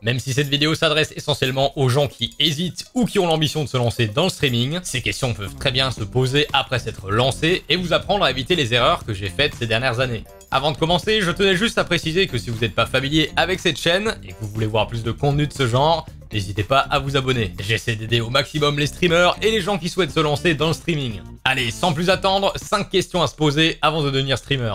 Même si cette vidéo s'adresse essentiellement aux gens qui hésitent ou qui ont l'ambition de se lancer dans le streaming, ces questions peuvent très bien se poser après s'être lancé et vous apprendre à éviter les erreurs que j'ai faites ces dernières années. Avant de commencer, je tenais juste à préciser que si vous n'êtes pas familier avec cette chaîne et que vous voulez voir plus de contenu de ce genre, n'hésitez pas à vous abonner. J'essaie d'aider au maximum les streamers et les gens qui souhaitent se lancer dans le streaming. Allez, sans plus attendre, 5 questions à se poser avant de devenir streamer.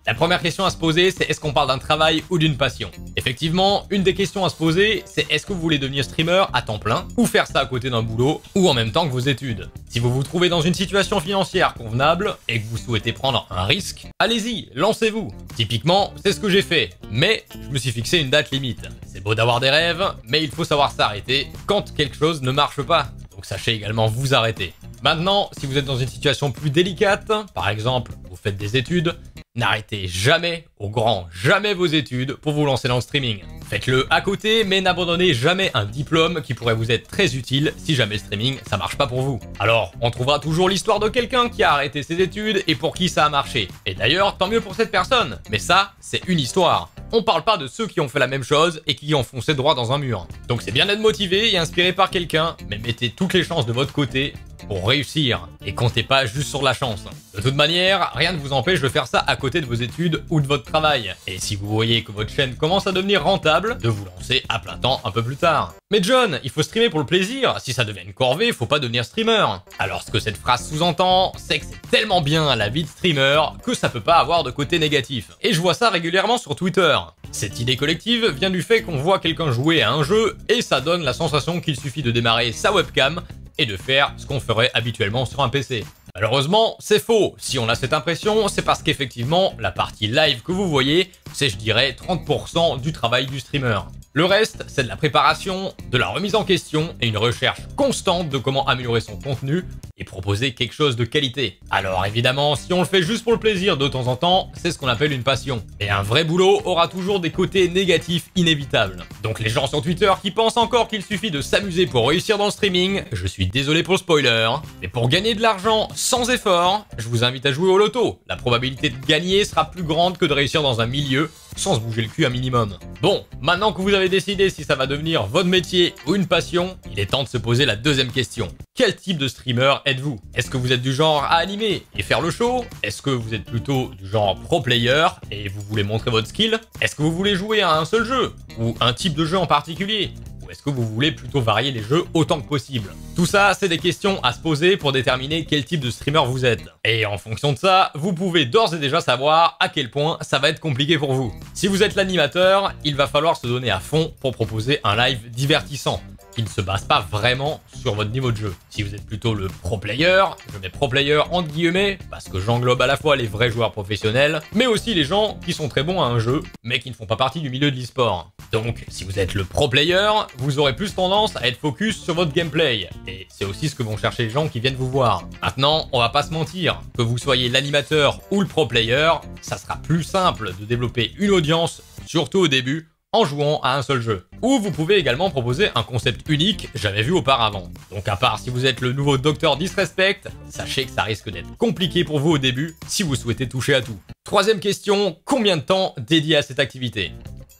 La première question à se poser, c'est est-ce qu'on parle d'un travail ou d'une passion? Effectivement, une des questions à se poser, c'est est-ce que vous voulez devenir streamer à temps plein ou faire ça à côté d'un boulot ou en même temps que vos études? Si vous vous trouvez dans une situation financière convenable et que vous souhaitez prendre un risque, allez-y, lancez-vous. Typiquement, c'est ce que j'ai fait, mais je me suis fixé une date limite. C'est beau d'avoir des rêves, mais il faut savoir s'arrêter quand quelque chose ne marche pas. Donc sachez également vous arrêter. Maintenant, si vous êtes dans une situation plus délicate, par exemple, vous faites des études, n'arrêtez jamais, au grand jamais vos études pour vous lancer dans le streaming. Faites-le à côté, mais n'abandonnez jamais un diplôme qui pourrait vous être très utile si jamais le streaming ça marche pas pour vous. Alors, on trouvera toujours l'histoire de quelqu'un qui a arrêté ses études et pour qui ça a marché. Et d'ailleurs, tant mieux pour cette personne, mais ça, c'est une histoire. On parle pas de ceux qui ont fait la même chose et qui ont foncé droit dans un mur. Donc c'est bien d'être motivé et inspiré par quelqu'un, mais mettez toutes les chances de votre côté pour réussir et comptez pas juste sur la chance. De toute manière, rien ne vous empêche de faire ça à côté de vos études ou de votre travail. Et si vous voyez que votre chaîne commence à devenir rentable, de vous lancer à plein temps un peu plus tard. Mais John, il faut streamer pour le plaisir, si ça devient une corvée, faut pas devenir streamer. Alors ce que cette phrase sous-entend, c'est que c'est tellement bien la vie de streamer que ça peut pas avoir de côté négatif. Et je vois ça régulièrement sur Twitter. Cette idée collective vient du fait qu'on voit quelqu'un jouer à un jeu et ça donne la sensation qu'il suffit de démarrer sa webcam et de faire ce qu'on ferait habituellement sur un PC. Malheureusement, c'est faux. Si on a cette impression, c'est parce qu'effectivement, la partie live que vous voyez, c'est je dirais 30% du travail du streamer. Le reste, c'est de la préparation, de la remise en question et une recherche constante de comment améliorer son contenu et proposer quelque chose de qualité. Alors évidemment, si on le fait juste pour le plaisir de temps en temps, c'est ce qu'on appelle une passion. Et un vrai boulot aura toujours des côtés négatifs inévitables. Donc les gens sur Twitter qui pensent encore qu'il suffit de s'amuser pour réussir dans le streaming, je suis désolé pour le spoiler, mais pour gagner de l'argent sans effort, je vous invite à jouer au loto. La probabilité de gagner sera plus grande que de réussir dans un milieu sans se bouger le cul un minimum. Bon, maintenant que vous avez décidé si ça va devenir votre métier ou une passion, il est temps de se poser la deuxième question. Quel type de streamer êtes-vous? Est-ce que vous êtes du genre à animer et faire le show? Est-ce que vous êtes plutôt du genre pro player et vous voulez montrer votre skill? Est-ce que vous voulez jouer à un seul jeu? Ou un type de jeu en particulier? Ou est-ce que vous voulez plutôt varier les jeux autant que possible? Tout ça, c'est des questions à se poser pour déterminer quel type de streamer vous êtes. Et en fonction de ça, vous pouvez d'ores et déjà savoir à quel point ça va être compliqué pour vous. Si vous êtes l'animateur, il va falloir se donner à fond pour proposer un live divertissant, qui ne se base pas vraiment sur votre niveau de jeu. Si vous êtes plutôt le pro player, je mets pro player entre guillemets, parce que j'englobe à la fois les vrais joueurs professionnels, mais aussi les gens qui sont très bons à un jeu, mais qui ne font pas partie du milieu de l'e-sport. Donc, si vous êtes le pro player, vous aurez plus tendance à être focus sur votre gameplay. Et c'est aussi ce que vont chercher les gens qui viennent vous voir. Maintenant, on va pas se mentir, que vous soyez l'animateur ou le pro player, ça sera plus simple de développer une audience, surtout au début, en jouant à un seul jeu. Ou vous pouvez également proposer un concept unique jamais vu auparavant. Donc à part si vous êtes le nouveau Dr Disrespect, sachez que ça risque d'être compliqué pour vous au début si vous souhaitez toucher à tout. Troisième question, combien de temps dédié à cette activité?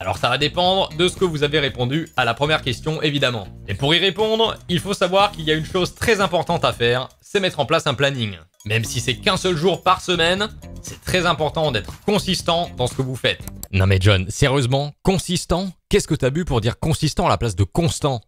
Alors ça va dépendre de ce que vous avez répondu à la première question évidemment. Et pour y répondre, il faut savoir qu'il y a une chose très importante à faire, c'est mettre en place un planning. Même si c'est qu'un seul jour par semaine, c'est très important d'être consistant dans ce que vous faites. Non mais John, sérieusement, consistant? Qu'est-ce que t'as bu pour dire consistant à la place de constant?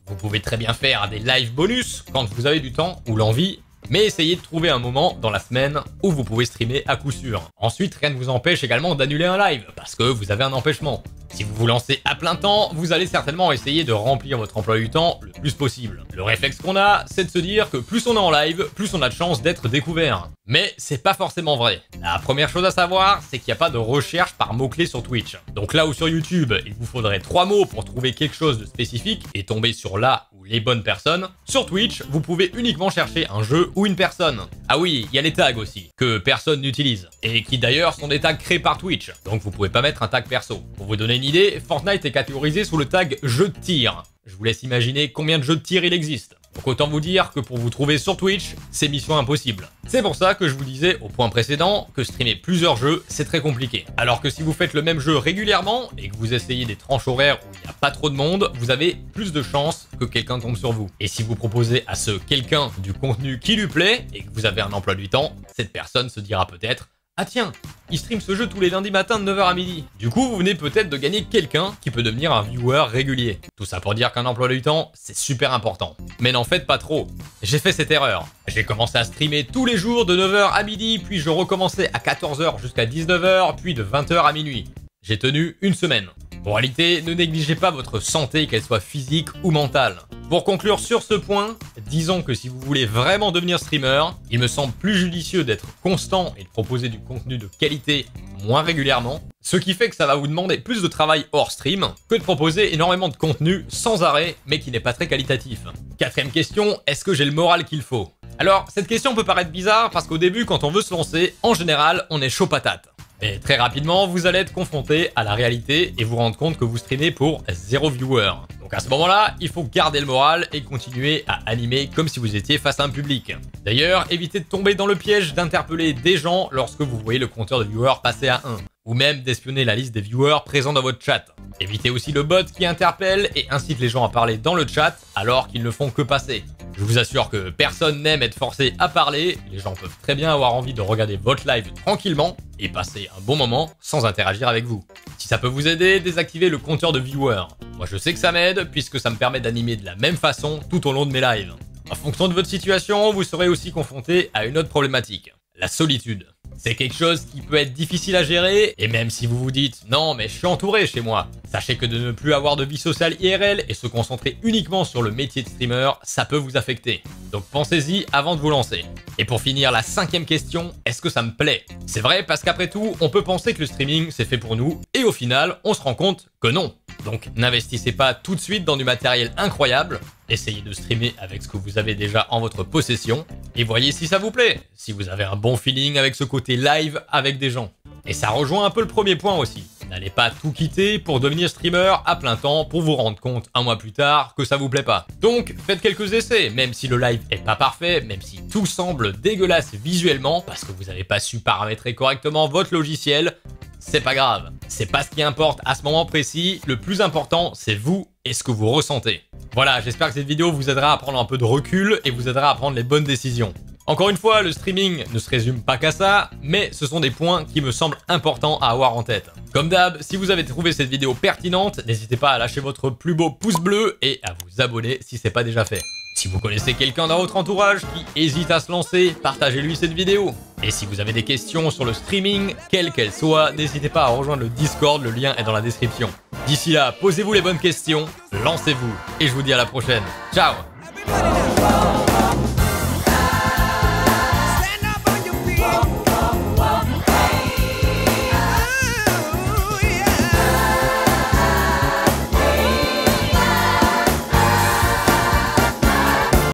Vous pouvez très bien faire des live bonus quand vous avez du temps ou l'envie, mais essayez de trouver un moment dans la semaine où vous pouvez streamer à coup sûr. Ensuite, rien ne vous empêche également d'annuler un live, parce que vous avez un empêchement. Si vous vous lancez à plein temps, vous allez certainement essayer de remplir votre emploi du temps le plus possible. Le réflexe qu'on a, c'est de se dire que plus on est en live, plus on a de chances d'être découvert. Mais c'est pas forcément vrai. La première chose à savoir, c'est qu'il n'y a pas de recherche par mots-clés sur Twitch. Donc là où sur YouTube, il vous faudrait 3 mots pour trouver quelque chose de spécifique et tomber sur la ou les bonnes personnes, sur Twitch, vous pouvez uniquement chercher un jeu ou une personne. Ah oui, il y a les tags aussi, que personne n'utilise, et qui d'ailleurs sont des tags créés par Twitch, donc vous pouvez pas mettre un tag perso. Pour vous donner une idée, Fortnite est catégorisé sous le tag jeu de tir. Je vous laisse imaginer combien de jeux de tir il existe. Donc autant vous dire que pour vous trouver sur Twitch, c'est mission impossible. C'est pour ça que je vous disais au point précédent que streamer plusieurs jeux, c'est très compliqué. Alors que si vous faites le même jeu régulièrement et que vous essayez des tranches horaires où il n'y a pas trop de monde, vous avez plus de chances que quelqu'un tombe sur vous. Et si vous proposez à ce quelqu'un du contenu qui lui plaît et que vous avez un emploi du temps, cette personne se dira peut-être: ah tiens, il stream ce jeu tous les lundis matins de 9h à midi. Du coup, vous venez peut-être de gagner quelqu'un qui peut devenir un viewer régulier. Tout ça pour dire qu'un emploi du temps, c'est super important. Mais n'en faites pas trop. J'ai fait cette erreur. J'ai commencé à streamer tous les jours de 9h à midi, puis je recommençais à 14h jusqu'à 19h, puis de 20h à minuit. J'ai tenu une semaine. En réalité, ne négligez pas votre santé, qu'elle soit physique ou mentale. Pour conclure sur ce point, disons que si vous voulez vraiment devenir streamer, il me semble plus judicieux d'être constant et de proposer du contenu de qualité moins régulièrement, ce qui fait que ça va vous demander plus de travail hors stream que de proposer énormément de contenu sans arrêt mais qui n'est pas très qualitatif. Quatrième question, est-ce que j'ai le moral qu'il faut? Alors, cette question peut paraître bizarre parce qu'au début, quand on veut se lancer, en général, on est chaud patate. Et très rapidement, vous allez être confronté à la réalité et vous rendre compte que vous streamez pour 0 viewer. Donc à ce moment-là, il faut garder le moral et continuer à animer comme si vous étiez face à un public. D'ailleurs, évitez de tomber dans le piège d'interpeller des gens lorsque vous voyez le compteur de viewers passer à 1, ou même d'espionner la liste des viewers présents dans votre chat. Évitez aussi le bot qui interpelle et incite les gens à parler dans le chat alors qu'ils ne font que passer. Je vous assure que personne n'aime être forcé à parler, les gens peuvent très bien avoir envie de regarder votre live tranquillement et passer un bon moment sans interagir avec vous. Si ça peut vous aider, désactivez le compteur de viewers. Moi je sais que ça m'aide puisque ça me permet d'animer de la même façon tout au long de mes lives. En fonction de votre situation, vous serez aussi confronté à une autre problématique, la solitude. C'est quelque chose qui peut être difficile à gérer, et même si vous vous dites « Non, mais je suis entouré chez moi », sachez que de ne plus avoir de vie sociale IRL et se concentrer uniquement sur le métier de streamer, ça peut vous affecter. Donc pensez-y avant de vous lancer. Et pour finir, la 5e question, est-ce que ça me plaît? C'est vrai parce qu'après tout, on peut penser que le streaming c'est fait pour nous, et au final, on se rend compte que non. Donc n'investissez pas tout de suite dans du matériel incroyable, essayez de streamer avec ce que vous avez déjà en votre possession, et voyez si ça vous plaît, si vous avez un bon feeling avec ce côté live avec des gens. Et ça rejoint un peu le premier point aussi. N'allez pas tout quitter pour devenir streamer à plein temps pour vous rendre compte un mois plus tard que ça vous plaît pas. Donc faites quelques essais, même si le live est pas parfait, même si tout semble dégueulasse visuellement parce que vous n'avez pas su paramétrer correctement votre logiciel, c'est pas grave. C'est pas ce qui importe à ce moment précis, le plus important c'est vous et ce que vous ressentez. Voilà, j'espère que cette vidéo vous aidera à prendre un peu de recul et vous aidera à prendre les bonnes décisions. Encore une fois, le streaming ne se résume pas qu'à ça, mais ce sont des points qui me semblent importants à avoir en tête. Comme d'hab, si vous avez trouvé cette vidéo pertinente, n'hésitez pas à lâcher votre plus beau pouce bleu et à vous abonner si c'est pas déjà fait. Si vous connaissez quelqu'un dans votre entourage qui hésite à se lancer, partagez-lui cette vidéo. Et si vous avez des questions sur le streaming, quelles qu'elles soient, n'hésitez pas à rejoindre le Discord, le lien est dans la description. D'ici là, posez-vous les bonnes questions, lancez-vous, et je vous dis à la prochaine. Ciao!